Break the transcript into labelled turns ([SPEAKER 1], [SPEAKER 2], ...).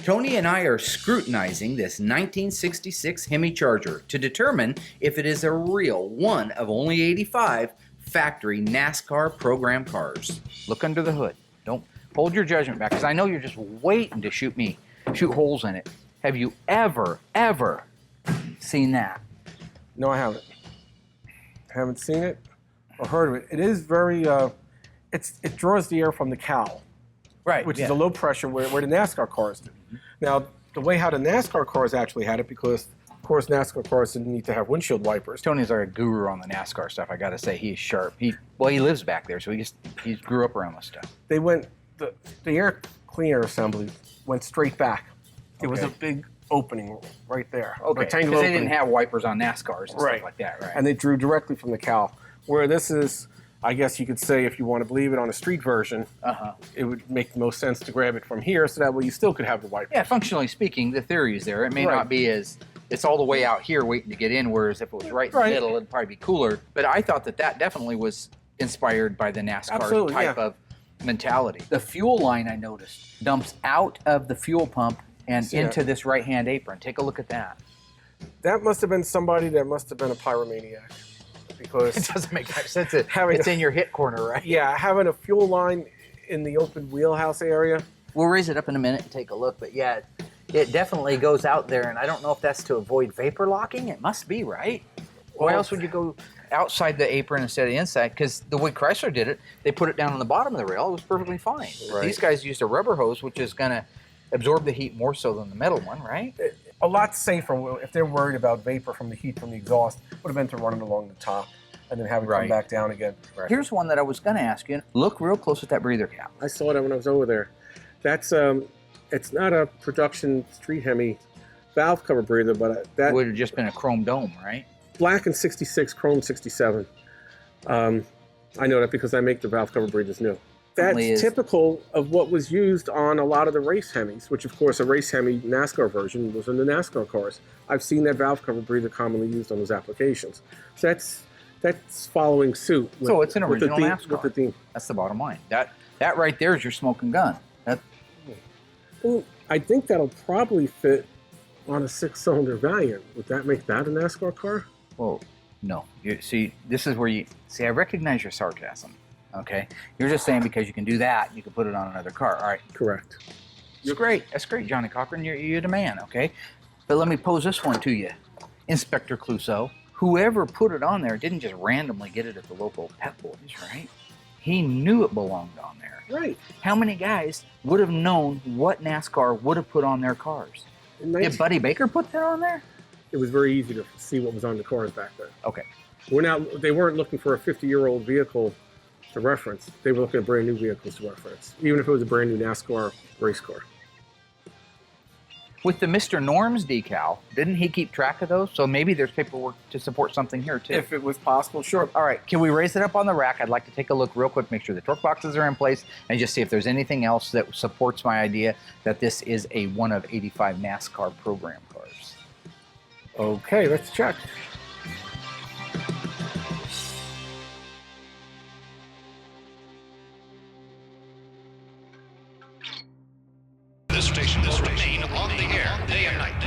[SPEAKER 1] Tony and I are scrutinizing this 1966 Hemi Charger to determine if it is a real one of only 85 factory NASCAR program cars. Look under the hood. Don't hold your judgment back, because I know you're just waiting to shoot holes in it. Have you ever seen that?
[SPEAKER 2] No, I haven't. I haven't seen it or heard of it. It is very, it draws the air from the cowl.
[SPEAKER 1] Right.
[SPEAKER 2] Which is a low pressure where the NASCAR cars do. Now, the way how the NASCAR cars actually had it, because of course NASCAR cars didn't need to have windshield wipers.
[SPEAKER 1] Tony's our guru on the NASCAR stuff. I got to say, he's sharp. He lives back there, so he grew up around this stuff.
[SPEAKER 2] They went, the air clean air assembly went straight back. It was a big opening right there.
[SPEAKER 1] Okay, because they didn't have wipers on NASCARs and stuff like that, right?
[SPEAKER 2] And they drew directly from the cowl. Where this is, I guess you could say, if you want to believe it, on a street version, it would make the most sense to grab it from here, so that way you still could have the wiper.
[SPEAKER 1] Yeah, functionally speaking, the theory is there. It may not be it's all the way out here waiting to get in, whereas if it was right in the middle, it'd probably be cooler. But I thought that definitely was inspired by the NASCAR type of mentality. The fuel line, I noticed, dumps out of the fuel pump and into this right-hand apron. Take a look at that.
[SPEAKER 2] That must have been somebody that must have been a pyromaniac. Because
[SPEAKER 1] it doesn't make much sense. It's in your hit corner, right?
[SPEAKER 2] Yeah, having a fuel line in the open wheelhouse area.
[SPEAKER 1] We'll raise it up in a minute and take a look, but yeah, it definitely goes out there, and I don't know if that's to avoid vapor locking. It must be, right? Why else would you go outside the apron instead of the inside? Because the way Chrysler did it, they put it down on the bottom of the rail. It was perfectly fine. Right. These guys used a rubber hose, which is going to absorb the heat more so than the metal one, right?
[SPEAKER 2] A lot safer, if they're worried about vapor from the heat from the exhaust, would have been to run it along the top and then have it come back down again. Right.
[SPEAKER 1] Here's one that I was going to ask you. Look real close at that breather cap.
[SPEAKER 2] I saw that when I was over there. That's it's not a production street Hemi valve cover breather, but that
[SPEAKER 1] would have just been a chrome dome, right?
[SPEAKER 2] Black and 66, chrome 67. I know that because I make the valve cover breathers new. That's typical of what was used on a lot of the race Hemis, which of course a race Hemi NASCAR version was in the NASCAR cars. I've seen that valve cover breather commonly used on those applications. So that's following suit.
[SPEAKER 1] So it's an original NASCAR. With the theme. That's the bottom line. That right there is your smoking gun.
[SPEAKER 2] Well, I think that'll probably fit on a 6-cylinder Valiant. Would that make that a NASCAR car?
[SPEAKER 1] Well, no. See, this is where I recognize your sarcasm. Okay, you're just saying because you can do that, you can put it on another car. All right,
[SPEAKER 2] correct.
[SPEAKER 1] You're great. That's great, Johnny Cochran. You're the man. Okay, but let me pose this one to you, Inspector Clouseau. Whoever put it on there didn't just randomly get it at the local Pep Boys, right? He knew it belonged on there.
[SPEAKER 2] Right.
[SPEAKER 1] How many guys would have known what NASCAR would have put on their cars? Did Buddy Baker put that on there?
[SPEAKER 2] It was very easy to see what was on the cars back then.
[SPEAKER 1] Okay.
[SPEAKER 2] They weren't looking for a 50-year-old vehicle to reference. They were looking at brand new vehicles to reference, even if it was a brand new NASCAR race car.
[SPEAKER 1] With the Mr. Norms decal, didn't he keep track of those? So maybe there's paperwork to support something here too.
[SPEAKER 2] If it was possible, sure.
[SPEAKER 1] All right, can we raise it up on the rack? I'd like to take a look real quick, make sure the torque boxes are in place, and just see if there's anything else that supports my idea that this is a one of 85 NASCAR program cars.
[SPEAKER 2] Okay, let's check.
[SPEAKER 3] This station will remain on the air day and night.